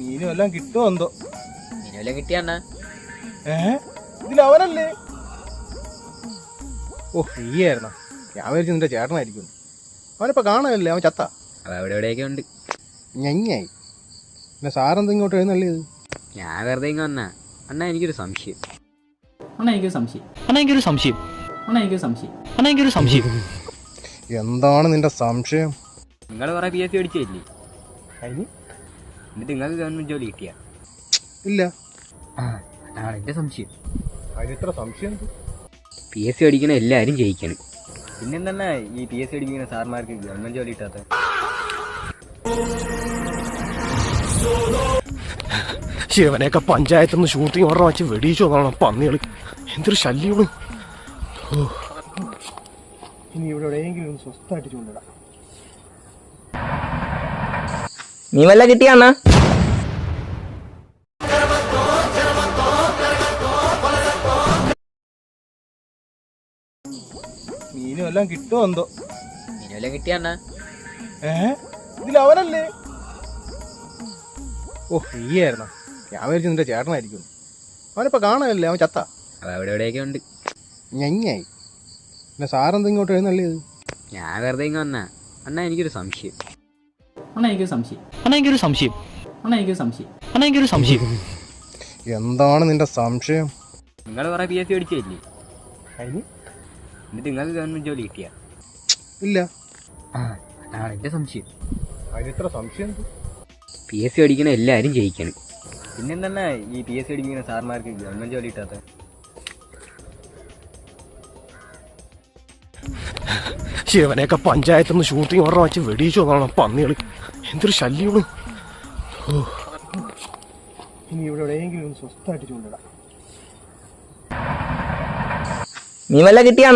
മീനും എല്ലാം കിട്ടുമോ എന്തോ. മീനുവെല്ലാം കിട്ടിയാ ഇതിലവനല്ലേ? ഓ ഫ്രീ ആയിരുന്ന. ഞാൻ വിചാരിച്ചു നിന്റെ ചേട്ടനായിരിക്കും. അവനിപ്പോ കാണാനല്ലേ, അവൻ ചത്ത. അവ അവിടെ എവിടെയൊക്കെ ഉണ്ട്. ഞഞ്ഞായി. പിന്നെ സാറെന്താ ഇങ്ങോട്ട് എഴുന്നള്ളിയത്? ഞാൻ വെറുതെ ഇങ്ങ് വന്നാ. അണ്ണാ എനിക്കൊരു സംശയം. എന്താണ് നിന്റെ സംശയം? നിങ്ങൾ കുറെ PSC പഠിച്ചില്ലേ? എന്നിട്ട് നിങ്ങൾക്ക് ഗവൺമെന്റ് ജോലി കിട്ടിയ? ഇല്ല. അതാണ് എന്റെ സംശയം. അതിനിത്ര സംശയം? PSC പഠിക്കണ എല്ലാവരും ജയിക്കണം. പിന്നെന്താണ് ഈ PSC പഠിക്കുന്ന സാർമാർക്ക് ഗവൺമെന്റ് ജോലി കിട്ടാത്ത? ശിവനെയൊക്കെ പഞ്ചായത്തിൽ നിന്ന് ഷൂട്ടിങ് ഓർഡർ വെച്ച് വെടിയിച്ചു നോക്കണം പന്നികള്. എന്തൊരു ശല്യമാണ്. ഇനി ഇവിടെ എവിടെയെങ്കിലും സ്വസ്ഥമായിട്ട് ചൂണ്ടിടാം. നീ വല്ല കിട്ടിയാ? മീനും എല്ലാം കിട്ടുമോ എന്തോ. മീനുവെല്ലാം കിട്ടിയാ ഇതിലവനല്ലേ? ഓ ഫ്രീ ആയിരുന്ന. ഞാൻ വിചാരിച്ചു നിന്റെ ചേട്ടനായിരിക്കും. അവനിപ്പോ കാണാനല്ലേ, അവൻ ചത്ത. അവ അവിടെ എവിടെയൊക്കെ ഉണ്ട്. ഞഞ്ഞായി. പിന്നെ സാറെന്താ ഇങ്ങോട്ട് എഴുന്നള്ളിയത്? ഞാൻ വെറുതെ ഇങ്ങ് വന്നാ. അണ്ണാ എനിക്കൊരു സംശയം. എന്താണ് നിന്റെ സംശയം? നിങ്ങൾ കുറെ PSC പഠിച്ചില്ലേ? എന്നിട്ട് നിങ്ങൾക്ക് ഗവൺമെന്റ് ജോലി കിട്ടിയ? ഇല്ല. അതാണ് എന്റെ സംശയം. അതിനിത്ര സംശയം? PSC പഠിക്കണ എല്ലാവരും ജയിക്കണം. പിന്നെന്താണ് ഈ PSC പഠിക്കുന്ന സാർമാർക്ക് ഗവൺമെന്റ് ജോലി കിട്ടാത്ത? ശിവനെയൊക്കെ പഞ്ചായത്തിൽ നിന്ന് ഷൂട്ടിങ് ഓർഡർ വെച്ച് വെടിയിച്ചു നോക്കണം പന്നികള്. എന്തൊരു ശല്യമാണ്. ഇനി ഇവിടെ എവിടെയെങ്കിലും സ്വസ്ഥമായിട്ട് ചൂണ്ടിടാം. നീ വല്ല കിട്ടിയാ?